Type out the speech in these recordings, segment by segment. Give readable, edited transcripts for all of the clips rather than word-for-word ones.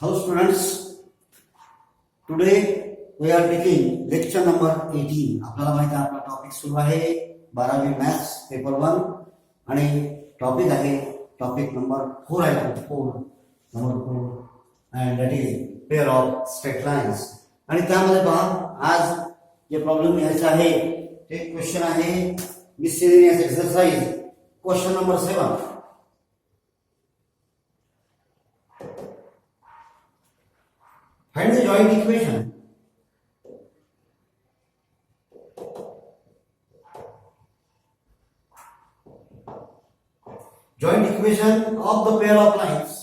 Hello students, today we are taking lecture number 18. आपल्याला माहिती आहे आपला टॉपिक सुरू आहे 12वी मॅथ्स पेपर 1 आणि टॉपिक आहे टॉपिक नंबर 4 आहे number 4 and that is pair of straight lines. आणि त्यामध्ये पहा आज जे प्रॉब्लेम यायचा आहे ते क्वेश्चन आहे miscellaneous exercise question number 7. Find the joint equation. Joint equation of the pair of lines.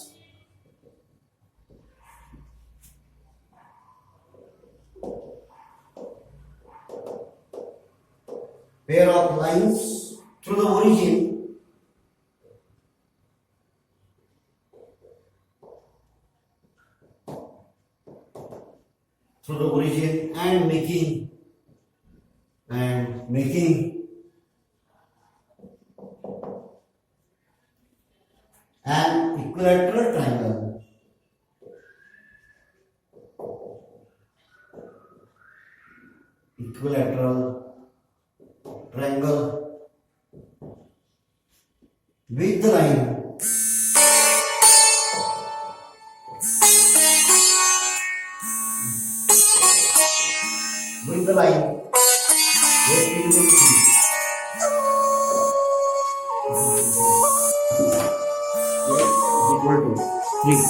Pair of lines through the origin. Through the origin and making an equilateral triangle. Equilateral triangle with the line x equal to 3. X equal to 3.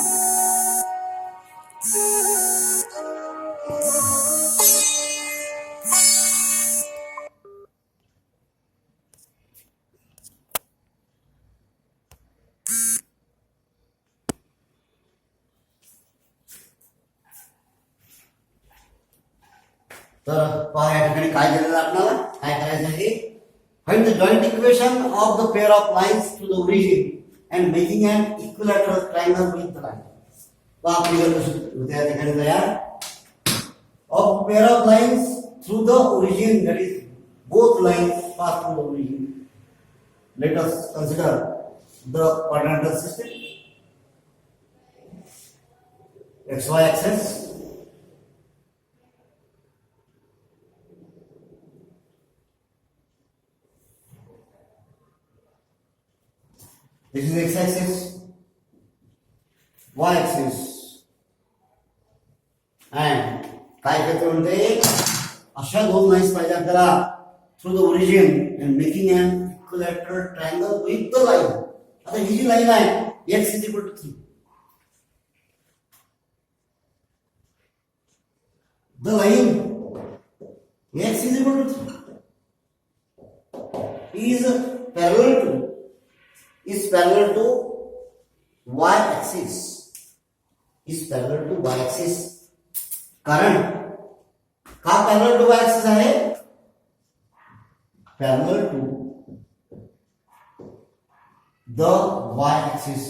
तर पहा या ठिकाणी काय दिलेलं आपल्याला काय करायचं आहे find the joint equation of the pair of lines to the origin and making an equilateral triangle with the line. तो आपली त्या ठिकाणी तयार of pair of lines through the origin that is both lines pass through the origin. Let us consider the coordinate system xy axis. This is x axis, y axis, and काय करते म्हणते अशा दोन लाईन्स पाहिजे आपल्याला through the origin and making an equilateral triangle with the line. आता ही जी लाईन आहे x is equal to 3. The line x is equal to 3 is parallel to y axis. कारण का parallel to y axis आहे parallel to the y axis.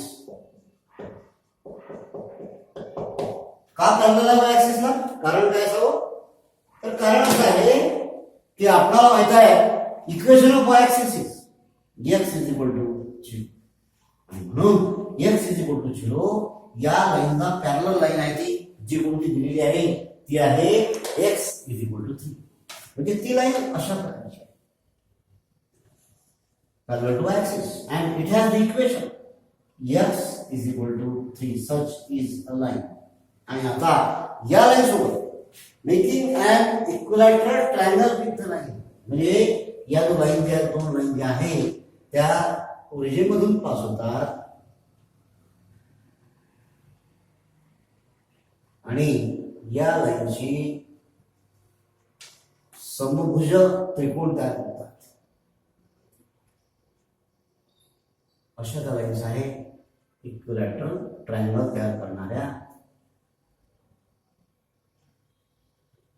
का parallel आहे y axis ला कारण काय असावं तर कारण असं आहे की आपल्याला माहित आहे equation of y axis is x is equal to 0 म्हणून x is equal to 0 या लाईनला पॅरलल लाईन आहे ती जी कोणती दिलेली आहे ती आहे x is equal to 3. म्हणजे ती लाईन अशा प्रकारची आहे parallel to axis and it has the equation x is equal to 3. such is a line. आणि आता या लाईन सोबत making an equilateral triangle with the line म्हणजे या दोन लाईन ज्या आहे त्या ओरिजिन मधून पास होतात आणि या लाईनची समभुज त्रिकोण तयार होतात. अशा त्या लाईन्स आहे इक्विलॅटरल ट्रायंगल तयार करणाऱ्या.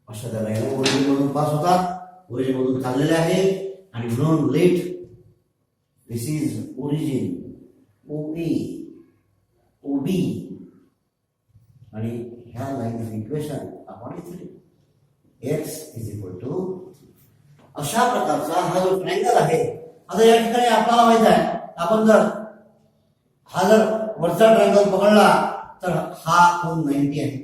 अशा त्या लाईन ओरिजिन मधून पास होतात ओरिजिन मधून चाललेले आहे आणि म्हणून late this is origin OB आणि ह्या लाईनचं इक्वेशन आपण घेतले x is equal to अशा प्रकारचा हा जो ट्रायंगल आहे. आता या ठिकाणी आपल्याला माहित आहे आपण जर हा जर वरचा ट्रायंगल पकडला तर हा कोण 90 आहे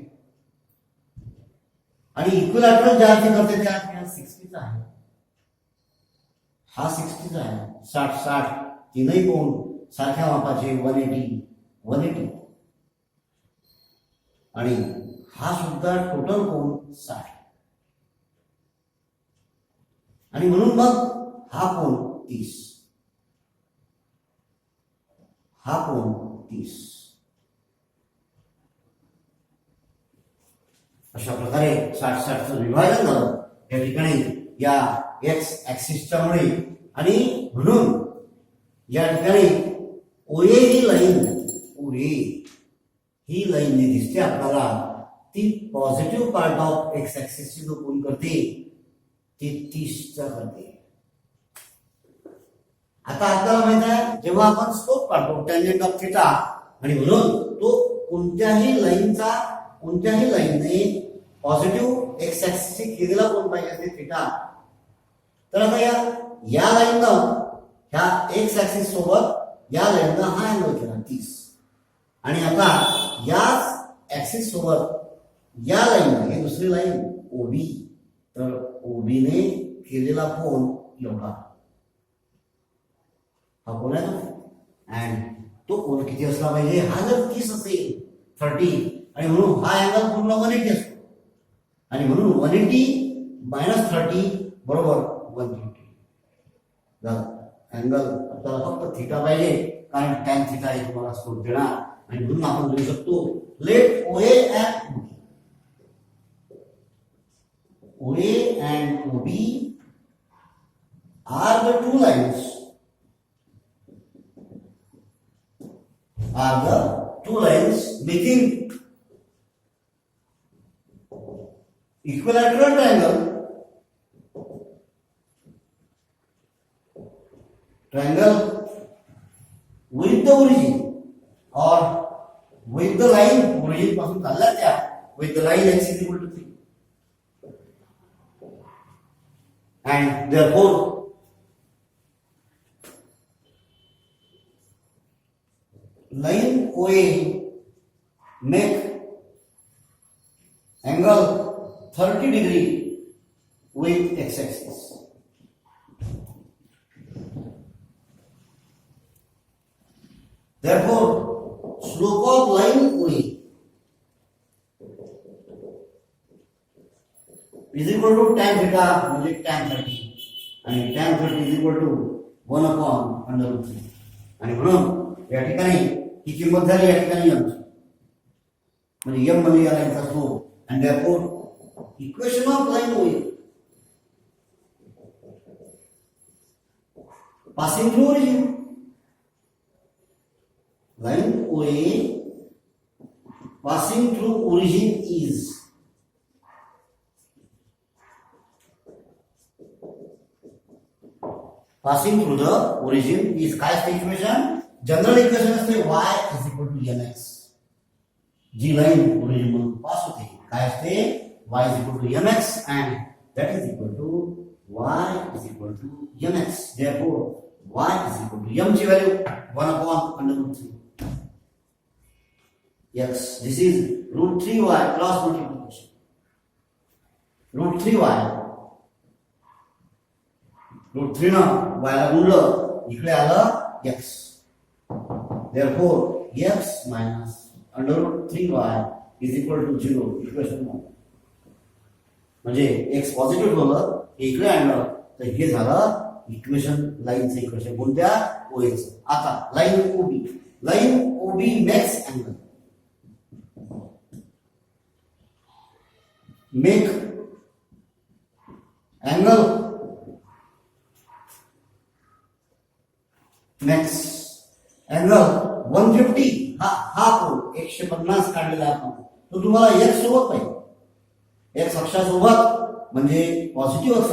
आणि इक्विलॅटरल ज्या अर्थी करते त्या अर्थी हा 60चा आहे, हा 60चा आहे. 60 तीनही कोण सारख्या मापाचे 180 आणि हा सुद्धा टोटल कोण 60 आणि म्हणून मग हा कोण 30, हा कोण 30. अशा प्रकारे 60-60चं विभाजन झालं या ठिकाणी या एक्स ऍक्सिसच्या मुळे आणि म्हणून या ठिकाणी ओए ही लाईन, ओए ही लाईन जी दिसते आपल्याला ती पॉझिटिव्ह पार्ट ऑफ एक्स ऍक्सिसची जो कोण करते ती 30चा करते. आता आपल्याला माहित आहे जेव्हा आपण स्लोप काढतो टॅन्जंट ऑफ थिटा आणि म्हणून तो कोणत्याही लाईनने पॉझिटिव्ह एक्स ऍक्सिसशी केलेला कोण पाहिजे असते थिटा. तर आता या लाईननं ह्या एक्स ऍक्सिस सोबत या लाईननं हा अँगल केला 30 आणि आता याच ऍक्सिस सोबत या लाईननं ही दुसरी लाईन ओबी, तर ओबीने केलेला कोण एवढा हा कोण आहे ना अँड तो कोण किती असला पाहिजे. हा जर 30 असेल 30 आणि म्हणून हा अँगल पूर्ण 180 असतो आणि म्हणून 180 - 30 बरोबर 150 झालं. अँगल आपल्याला फक्त थिटा पाहिजे कारण टॅन थिटा हे तुम्हाला स्लोप देणार आणि म्हणून आपण लिहू शकतो late OA and OB are the two lines making equilateral triangle with the origin or with the line origin पासून चालला त्या with the line x is equal to 3 and therefore line OA make angle 30 degree with x axis. Therefore slope of line OA is equal to tan theta म्हणजे tan 30 आणि tan 30 is equal to 1/√3 आणि म्हणून या ठिकाणी ही किंमत झाली या ठिकाणी m म्हणजे m म्हणजे या लाईनचा स्लोप आणि therefore equation of line OA passing through origin line OA passing through origin is passing through the origin is काय असते इक्वेशन जनरल इक्वेशन असते y is equal to mx जी लाईन ओरिजिन मधून pass होते काय असते y is equal to mx and that is equal to y is equal to mx. Therefore y is equal to m ची value 1/√3 x. This is √3y cross multiplication. √3y √3 न y ला गुणलं इकडे आलं x. Therefore x minus √3y is equal to 0. Equation 1 म्हणजे x positive ठेवलं इकडे आणलं तर हे झालं इक्वेशन लाईनचं इक्वेशन कोणत्या ओएचं. आता line OB makes angle make angle makes angle 150 हा कोण 150 काढलेला आपण तो तुम्हाला x सोबत पाहिजे x अक्षासोबत म्हणजे पॉझिटिव्ह अक्ष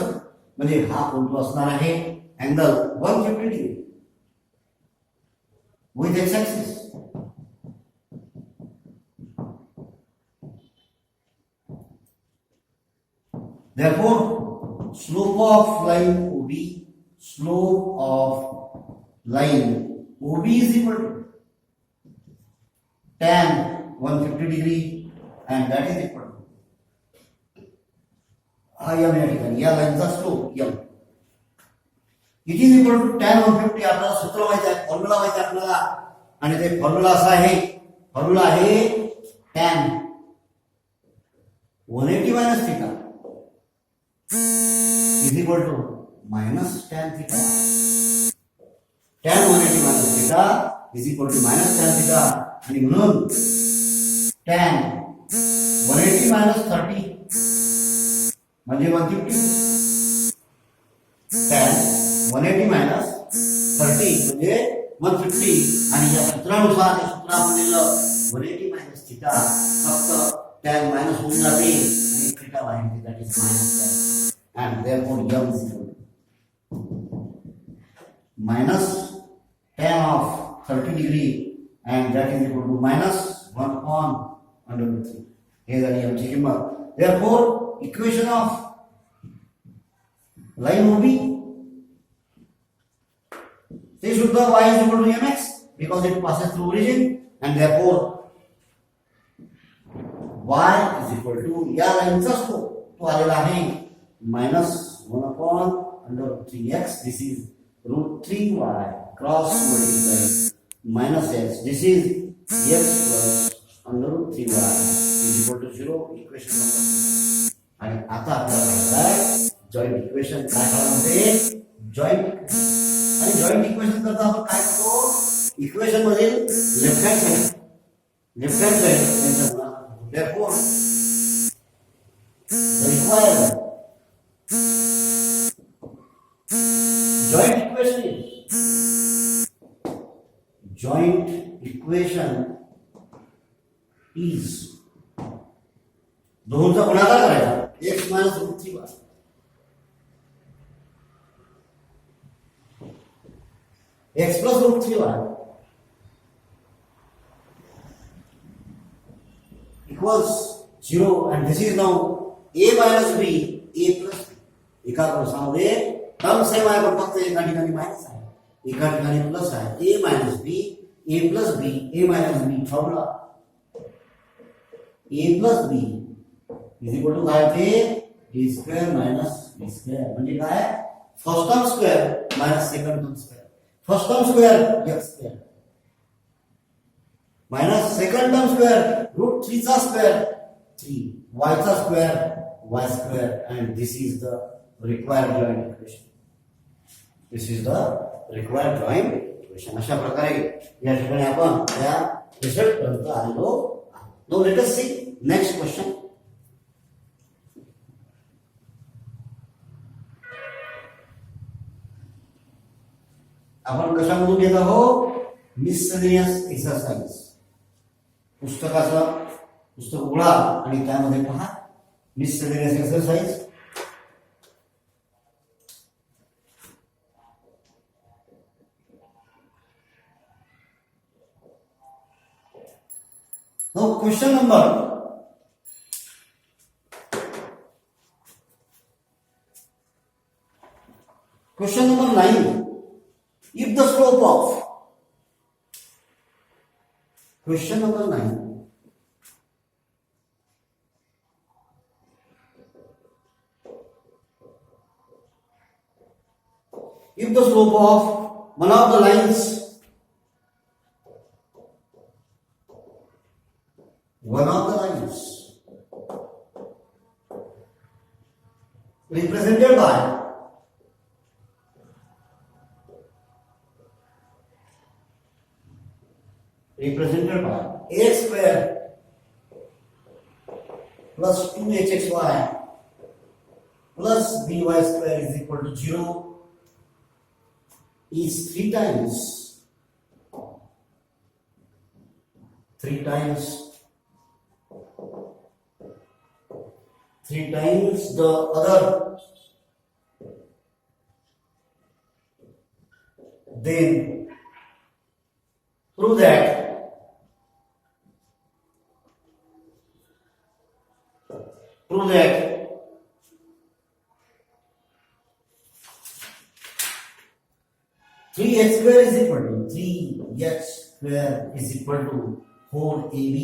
म्हणजे हा कोण तो असणार आहे angle 150 degree with x axis. Therefore slope of line OB is equal to tan 150 degree and that is equal to हा यम या ठिकाणी या लाईनचा slope M it is equal to tan 150. आपल्याला सूत्र माहिती आहे, फॉर्म्युला माहिती आहे आपल्याला, आणि ते फॉर्म्युला असा आहे, फॉर्म्युला आहे tan 180 minus theta is equal to minus tan theta. tan 180 minus theta is equal to minus tan theta, आणि म्हणून tan 180 मायनस 30 म्हणजे 150. tan 180 मायनस 30 म्हणजे 150, आणि या सूत्रानुसार या सूत्रामध्ये 180 मायनस थीटा फक्त tan मायनस होऊन जाते आणि थीटा बाहेर, that is minus tan, and therefore m is equal to minus tan of 30 degree and that is equal to minus 1 upon under root 3. हे झाली आमची किंमत. Therefore equation of line would be say Shuddha y is equal to mx because it passes through origin, and therefore y is equal to या लाईनचा slope तो आलेला आहे minus 1 upon under root 3x. This is root 3y cross multiply minus x. This is x plus under root 3y is equal to 0. Equation number 2. आणि आता आपल्याला joint equation काय करायचं, जॉइंट, आणि जॉइंट इक्वेशन करता आपण काय करतो, इक्वेशन मधील लेफ्ट हँड साइड त्यांचा गुणाकार. therefore the required joint equation is दोनचा गुणाकार करायचा, x minus root 3y x plus root 3y equals 0, and this is now a minus b a plus b. एका कंसामध्ये टर्म सेम आहे पण फक्त एका ठिकाणी मायनस आहे, एका ठिकाणी प्लस आहे. a minus b a plus b a minus b formula a plus b is equal to काय ते a square minus b square म्हणजे काय, first term square minus second term square. First term square x square minus second term square root 3 चा square 3 y चा square y square, and this is the required joint equation. This is the required joint equation. अशा प्रकारे या ठिकाणी आपण त्या result पर्यंत आलेलो आहोत. Now let us see next question. आपण कशामधून घेत आहोत, मिसलेनियस एक्सरसाइज. पुस्तक उघडा आणि त्यामध्ये पहा miscellaneous exercise. Now question number 9. If the slope of question number 9, if the slope of one of the lines represented by a square plus 2hxy plus by square is equal to 0 is 3 times the other, then prove that 3x square is equal to 4ab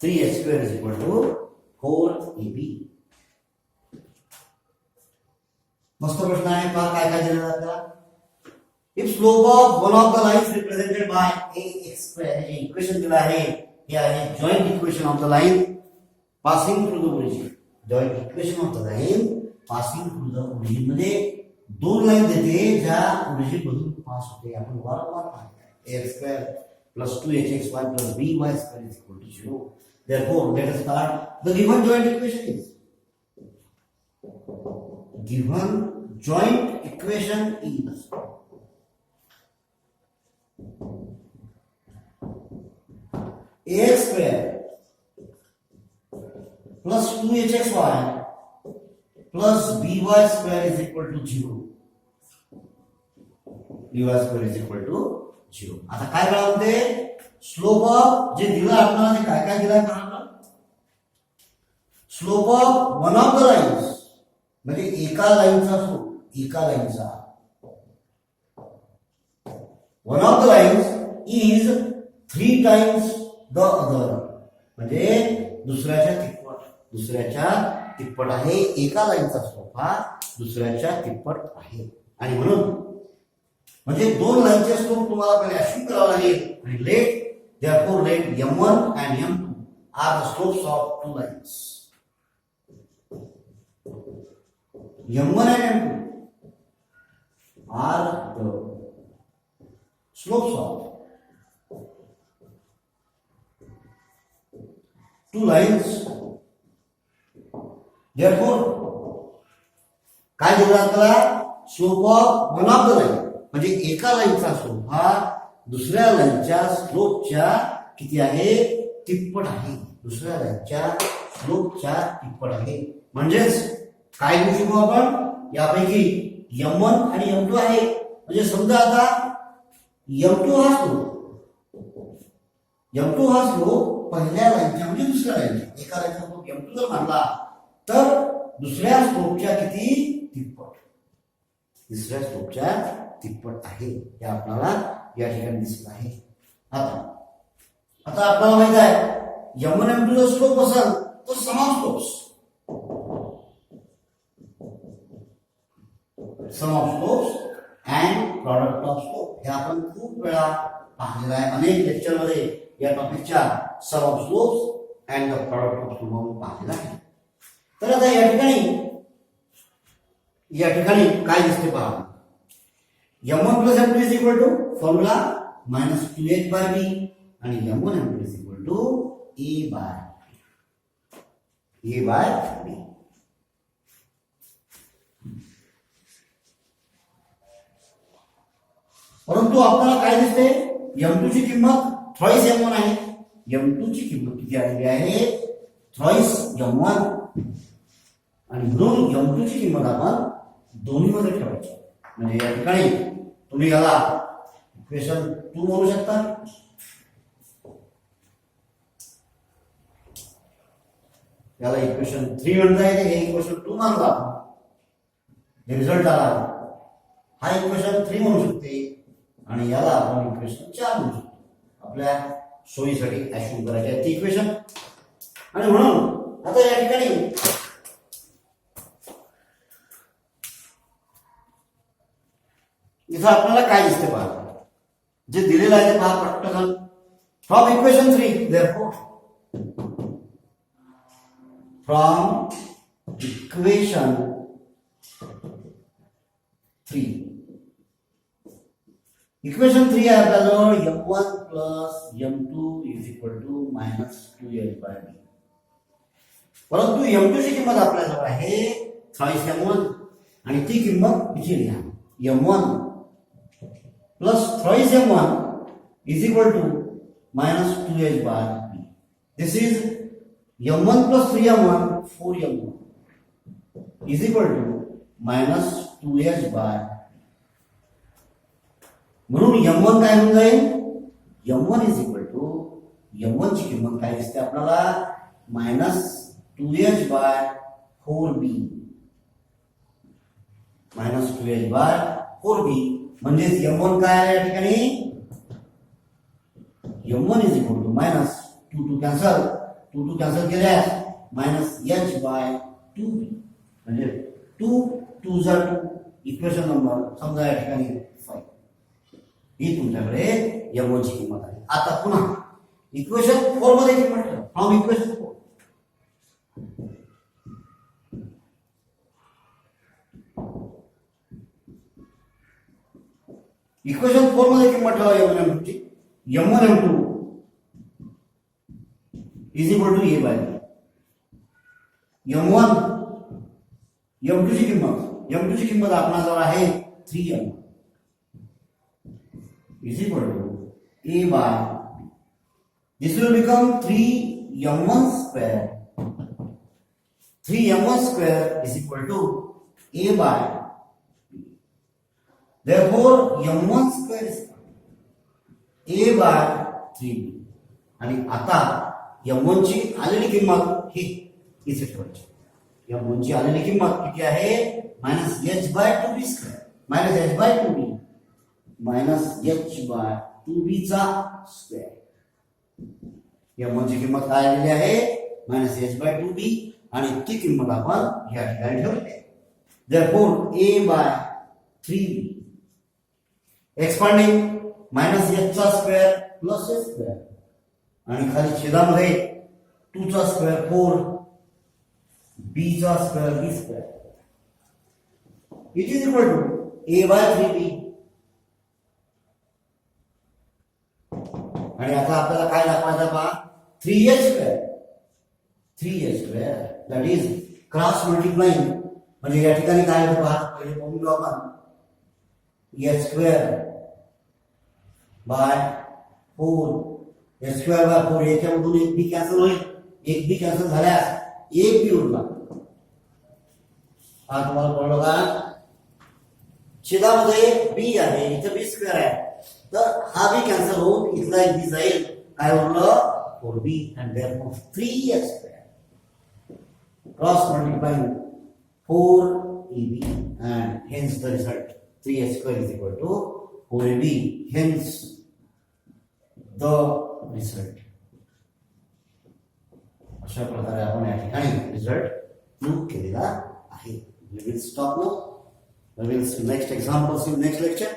3h square is equal to 4ab. मस्त प्रश्न आहे. पहा काय काय दिलं आपल्याला. If slope of one of the lines represented by ax square हे equation दिलं आहे. हे आहे joint equation of the line passing through the origin. Joint equation of the line passing through the origin मध्ये दोन लाईन देते ज्या origin मधून पास होते. आपण वारंवार पाहतो ax square plus 2hxy plus by square is equal to 0. Therefore, let us start. The given joint equation is ax square plus 2hxy plus by square is equal to 0. by square is equal to 0. आता काय म्हणते slope of जे दिलं आपल्याला ते काय काय दिलं आहे slope of one of the lines म्हणजे एका लाईनचा स्लोप. एका लाईनचा one of the lines is 3 times the other म्हणजे दुसऱ्याच्या तिप्पट आहे. एका लाईनचा स्लोप हा दुसऱ्याच्या तिप्पट आहे. आणि म्हणून म्हणजे दोन लाईनचे स्लोप तुम्हाला पहिले अश्यूम करावं लागेल. आणि late therefore let m1 and m2 are the slopes of two lines. m1 and m2 are the slopes of two lines. Therefore काय दिलं आपल्याला slope of one of the line म्हणजे एका लाईनचा स्लोप हा दुसऱ्या लाईनच्या स्लोपच्या किती आहे तिप्पट आहे. दुसऱ्या लाईनच्या स्लोपच्या तिप्पट आहे. म्हणजेच काय घेऊ शकू आपण यापैकी m1 आणि m2 आहे. म्हणजे समजा आता m2 हा स्लोप पहिल्या लाईनच्या म्हणजे दुसऱ्या लाईनच्या एका लाईनचा स्लोप m2 जर मानला तर दुसऱ्या स्लोपच्या किती तिप्पट तिसऱ्या स्लोपच्या तिप्पट आहे. हे आपल्याला या ठिकाणी दिसत आहे. आता आपल्याला माहित आहे m1 m2 चा स्लोप असेल तर समान slopes sum of slopes and product of slope हे आपण खूप वेळा पाहिलेलं आहे. अनेक लेक्चर मध्ये या टॉपिकच्या sum of slopes and the product of slope पाहिलेलं आहे. तर आता या ठिकाणी काय दिसते पहा m1 plus m2 is equal to formula minus 2h by b and m1 m2 is equal to a by b. परंतु आपल्याला काय दिसते m2 ची किंमत थ्राइस m1 आहे. m2 ची किंमत किती आलेली आहे थ्राइस m1 आणि म्हणून m2 ची किंमत आपण दोन्ही मध्ये ठेवायची. म्हणजे या ठिकाणी तुम्ही याला इक्वेशन 2 म्हणू शकता. याला इक्वेशन 3 म्हणता येते. हे इक्वेशन 2 मानला जे रिझल्ट आला हा इक्वेशन 3 म्हणू शकते आणि याला आपण इक्वेशन 4 म्हणू शकतो. आपल्या सोयीसाठी अश्यूम करायचे आहे ती इक्वेशन. आणि म्हणून आता या ठिकाणी इथं आपल्याला काय दिसते पहा जे दिलेलं आहे ते पहा पटकन from equation 3 therefore from equation 3 आहे आपल्याजवळ m1 plus m2 is equal to minus 2h by b. परंतु m2 ची किंमत आपल्याजवळ आहे थ्राइस m1 आणि ती किंमत इथे लिहा m1 plus thrice m1 is equal to minus 2h by b. This is m1 plus 3m1 4m1 is equal to minus 2h by. म्हणून m1 काय होऊन जाईल m1 is equal to m1 ची किंमत काय दिसते आपल्याला minus 2h by 4b minus 2h by 4b. म्हणजेच m1 काय आहे या ठिकाणी m1 is equal to minus 2 to cancel to cancel केल्यास मायनस एच बाय 2b म्हणजे 2 2 जा 2 इक्वेशन नंबर समजा या ठिकाणी 5 ही तुमच्याकडे m1 ची किंमत आहे. आता पुन्हा इक्वेशन 4 मध्ये किंमत ठेवा. फ्रॉम इक्वेशन 4 इक्वेशन 4 मध्ये किंमत ठेवा m1 m2 ची. m1 m2 is equal to a by m1 m2 ची किंमत आपणाजवळ आहे 3m is equal to a by this will become 3m1 square 3m1 square is equal to a by therefore m1 square is a by 3b आणि आता m1 ची आलेली किंमत ही इथे ठेवायची. m1 ची आलेली किंमत किती आहे minus h by 2b square minus h by 2b minus h by 2b चा स्क्वेअर. m1 ची किंमत काय आलेली आहे मायनस h बाय 2b आणि ती किंमत आपण या ठिकाणी ठेवली आहे. therefore a by 3b expanding minus h चा स्क्वेअर प्लस h स्क्वेअर आणि खाली छेदामध्ये 2 चा स्क्वेअर 4 b चा square b square it is equal to a by 3b. आणि आता आपल्याला काय दाखवायचं पहा 3h square that is cross multiplying म्हणजे या ठिकाणी काय होतं पहा पहिले पाहून घेऊ आपण h square by 4 h square by 4 याच्यामधून एक बी कॅन्सल होईल. एक बी कॅन्सल झाल्यास एक बी उरला. हा तुम्हाला कळलं का छेदामध्ये बी आहे इथं बी स्क्वेअर आहे तर हा बी कॅन्सल होऊन इथला एक बी जाईल. काय उरलं 4b and therefore 3h square cross multiplying 4ab and hence the result 3h square is equal to 4ab hence the result. अशा प्रकारे आपण या ठिकाणी रिझल्ट प्रूव्ह केलेला आहे. We will stop now. We will see next examples in next lecture.